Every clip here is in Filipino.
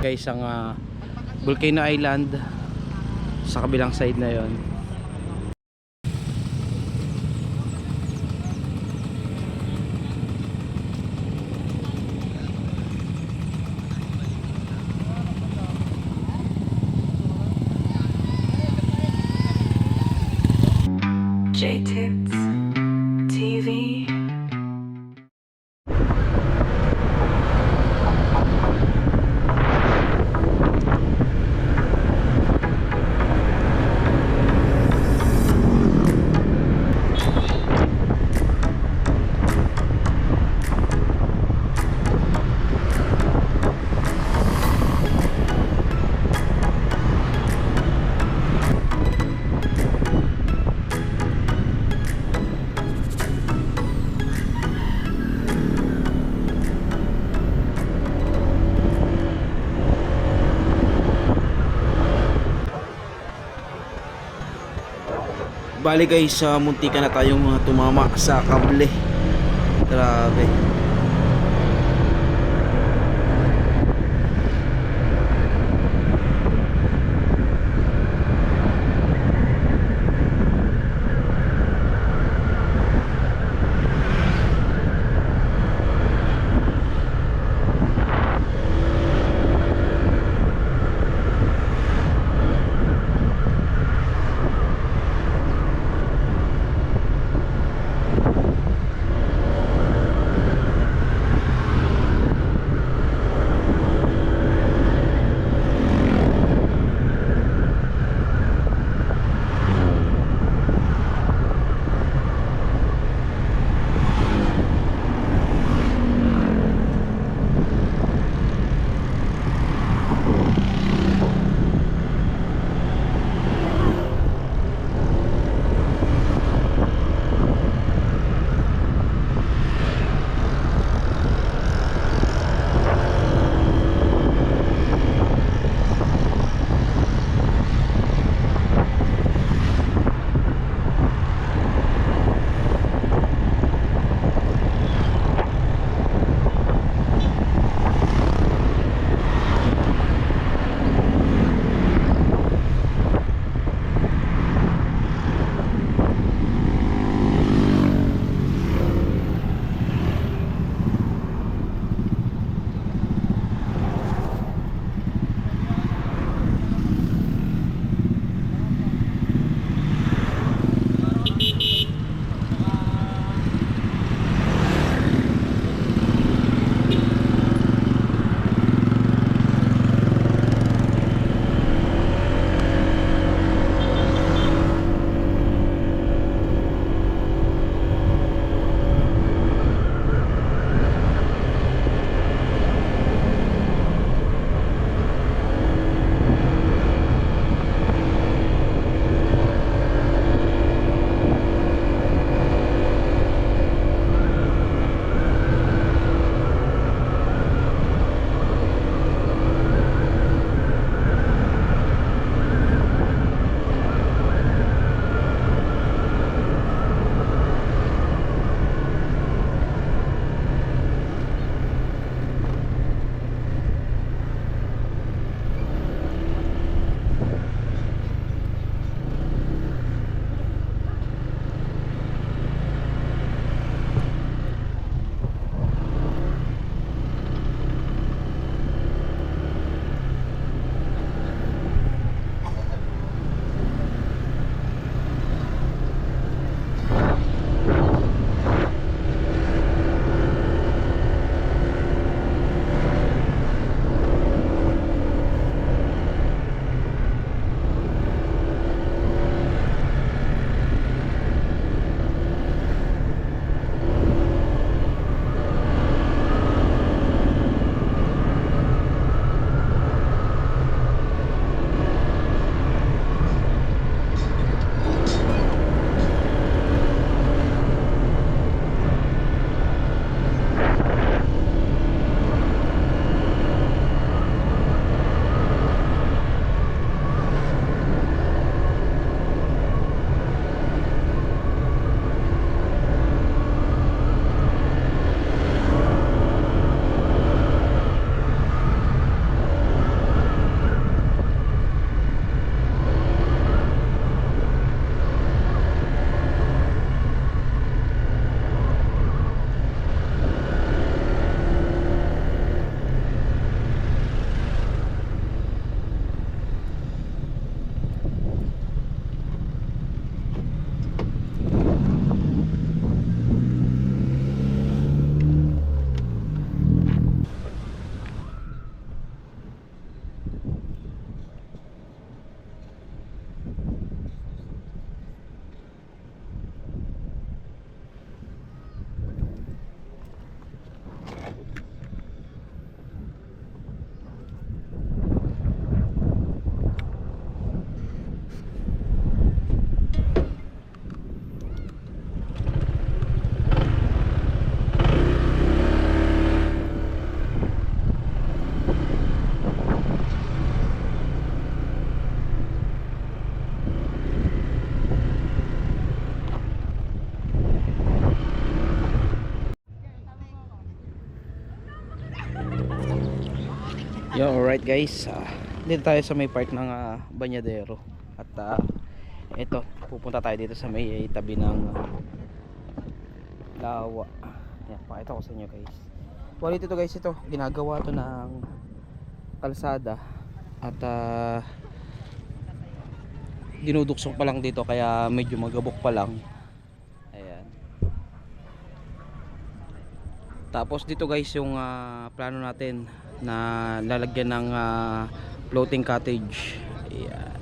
guys ang Volcano Island sa kabilang side na yon. J-Tips TV. Bali guys, muntika na tayong tumama sa kable. Grabe. Alright guys, dito tayo sa may part ng Banyadero. At ito, pupunta tayo dito sa may tabi ng Lawa. Yan, pakita ko sa inyo guys. Well, ito guys, ito ginagawa to ng kalsada. At dinuduksong pa lang dito, kaya medyo magabok pa lang. Ayan. Tapos dito guys yung plano natin na lalagyan ng floating cottage. Ayan.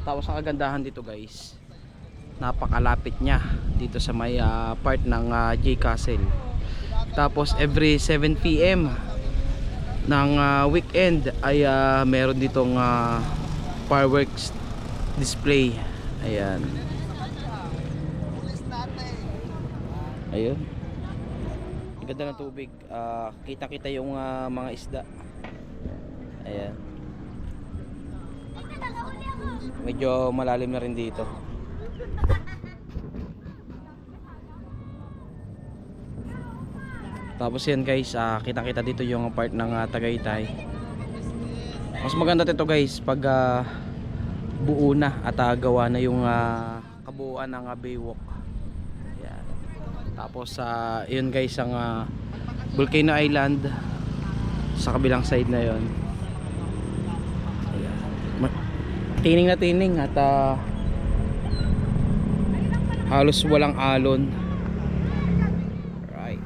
Tapos ang kagandahan dito guys, napakalapit niya dito sa may part ng J Castle. Tapos every 7 PM ng weekend ay meron ditong fireworks display. Ayan. Ayun. Ang ganda ng tubig. Kita-kita yung mga isda. Ayan. Medyo malalim na rin dito. Tapos yan guys, kita-kita dito yung part ng Tagaytay. Mas maganda dito guys pag buo na at gawa na yung kabuuan ng Baywalk. Yan. Tapos yun guys ang Volcano Island sa kabilang side na yun. Tining na tining at halos walang alon. Right.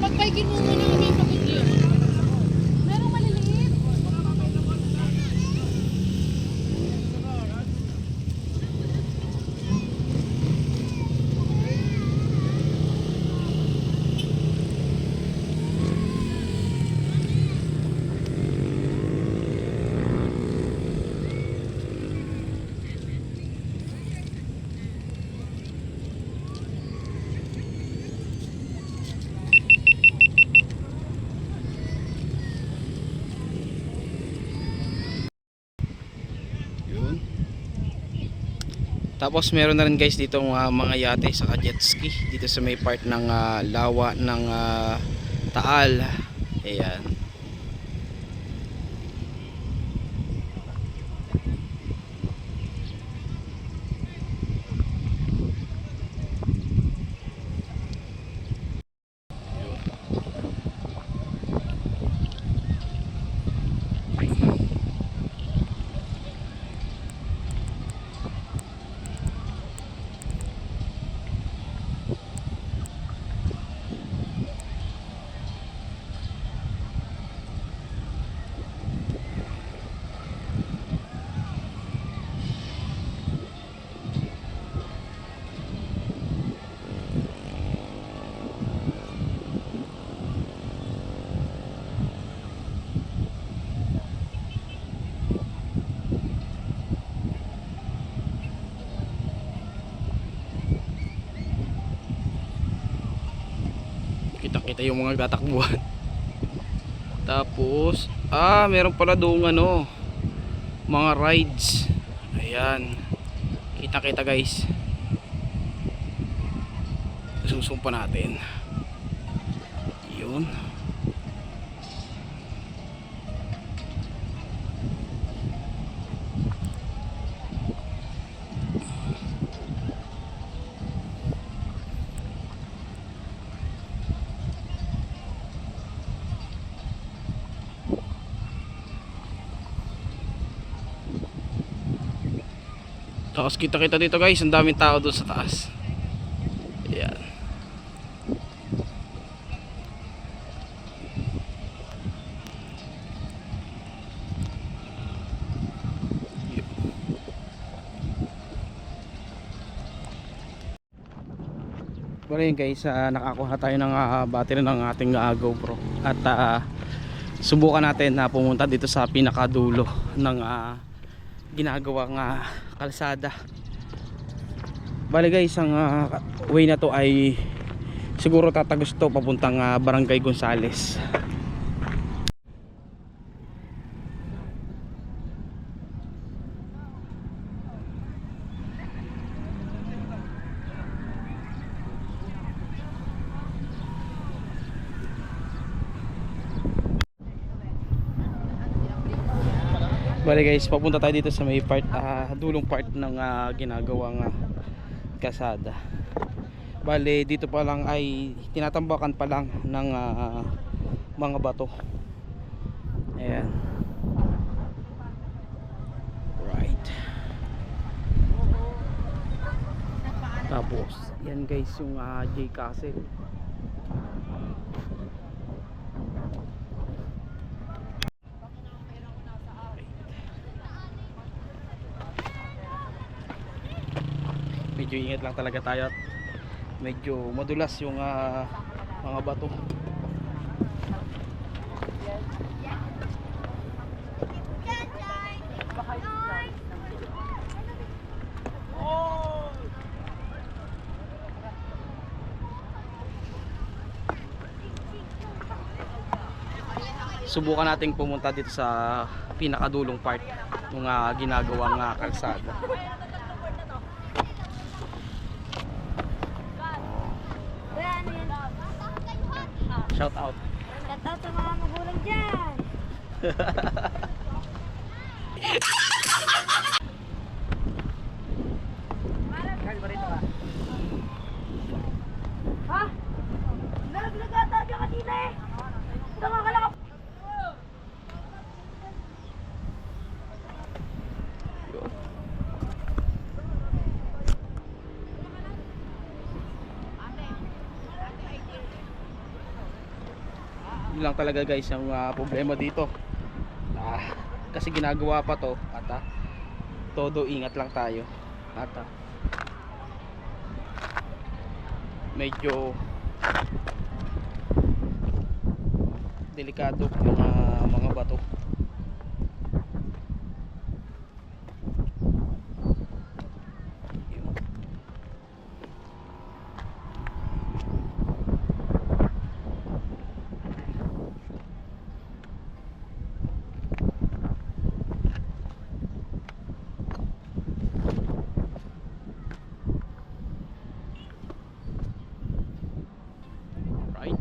Pagpaigin mo muna kami yung pagkikyo. Merong maliliit. Tapos meron na rin guys dito mga yate sa jet ski dito sa may part ng Lawa ng Taal. Ayan. Kita-kita yung mga tatakbuhan. Tapos meron pala doong mga rides. Ayan. Kita-kita guys. Susumpa natin. Yun. Tapos kita-kita dito guys, ang daming tao doon sa taas. Ayan. Pero yun guys, nakakuha tayo ng battery ng ating GoPro. At subukan natin na pumunta dito sa pinakadulo ng ginagawang kalsada. Bale guys, ang way na to ay siguro tatagos to papuntang Barangay Gonzales. Bale guys, papunta tayo dito sa may part, dulong part ng ginagawang kasada. Bale dito pa lang ay tinatambakan pa lang ng mga bato. Ayan. Right. Tapos yan guys yung J Castle. Medyo ingat lang talaga tayo at medyo madulas yung mga bato. Subukan nating pumunta dito sa pinakadulong part ng ginagawang kalsada. Shout out. Shout out sa mga magulang dyan. Ha? Nagata ka kanina eh. Tama ka lang. Yun lang talaga guys ang problema dito. Kasi ginagawa pa to at todo ingat lang tayo. At medyo delikado yung mga bato. Right.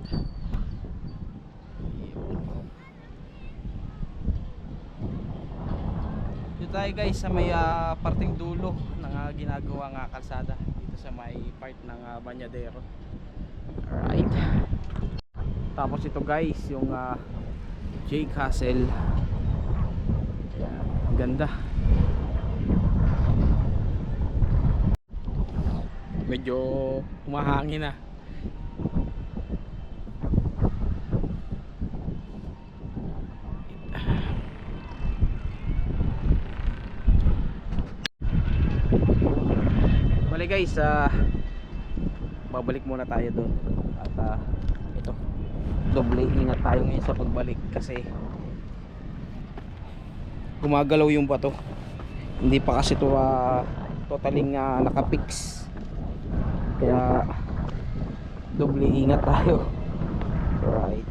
Dito tayo guys sa may parting dulo ng ginagawang kalsada dito sa may part ng Banyadero. Alright. Tapos ito guys yung J Castle. Ayan, ang ganda. Medyo humahangin na. Bale guys, babalik muna tayo doon. At ito, doble ingat tayo ngayon sa pagbalik kasi gumagalaw yung bato. Hindi pa kasi ito totaling nakapix. Kaya doble ingat tayo. Right.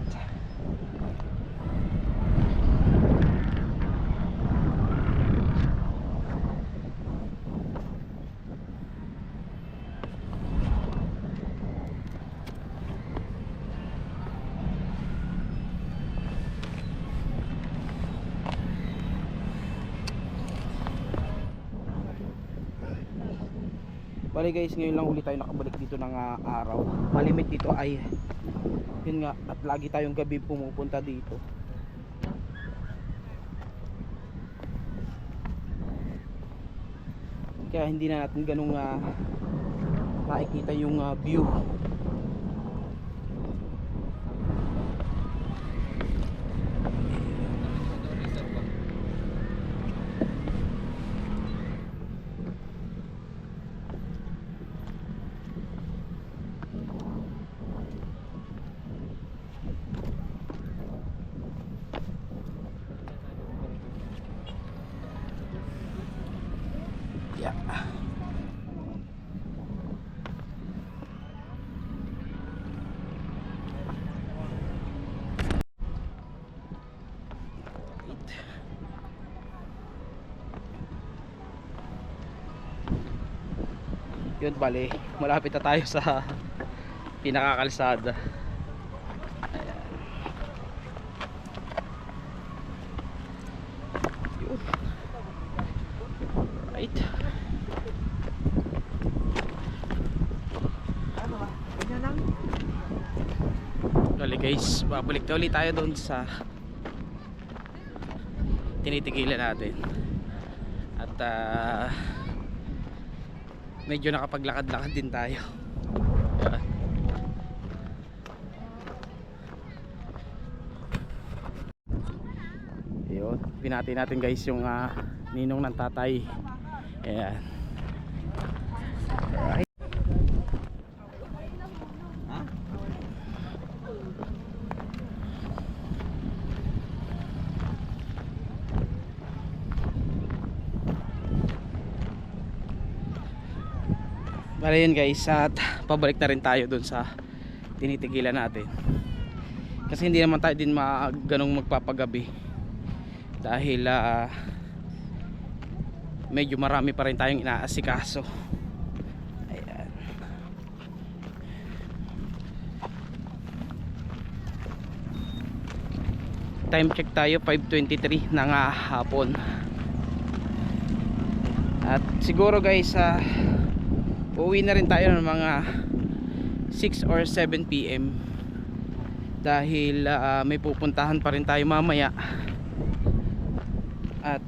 Bali guys, ngayon lang ulit tayo nakabalik dito ng araw. Malimit dito ay yun nga, at lagi tayong gabi pumupunta dito. Kaya hindi na natin ganung nakikita yung view. Yun, bali malapit na tayo sa pinakakalsada. Ayan. Yun. Right. Bali guys, babalik na ulit tayo doon sa tinitigilan natin. At medyo nakapaglakad-lakad din tayo. Ayan. Ayun, pinati natin guys yung ninong ng tatay. Ayan. Alright. Bale yun guys, at pabalik na rin tayo dun sa tinitigilan natin. Kasi hindi naman tayo din ganong magpapagabi. Dahil medyo marami pa rin tayong inaasikaso. Ayan. Time check tayo, 5:23 ng hapon. At siguro guys, uuwi na rin tayo ng mga 6 or 7 PM dahil may pupuntahan pa rin tayo mamaya at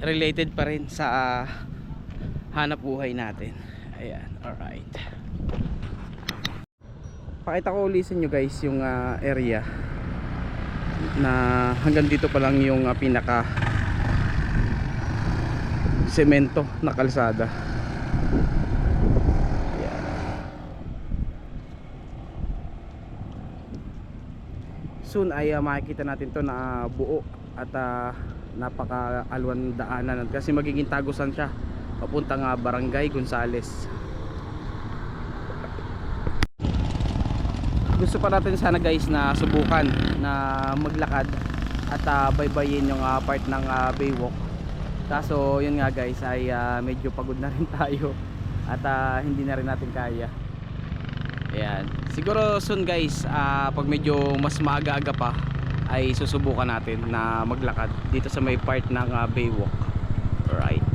related pa rin sa hanap buhay natin. Ayan, alright. Pakita ko ulit sa inyo guys yung area na hanggang dito pa lang yung pinaka semento na kalsada. Soon ay makikita natin to na buo at napaka-alwan daanan kasi magiging tagusan siya papuntang Barangay Gonzales. Gusto pa natin sana guys na subukan na maglakad at baybayin yung part ng Baywalk. Kaso yun nga guys ay medyo pagod na rin tayo at hindi na rin natin kaya. Ayan. Siguro soon guys, pag medyo mas maaga-aga pa ay susubukan natin na maglakad dito sa may part ng Baywalk. Alright.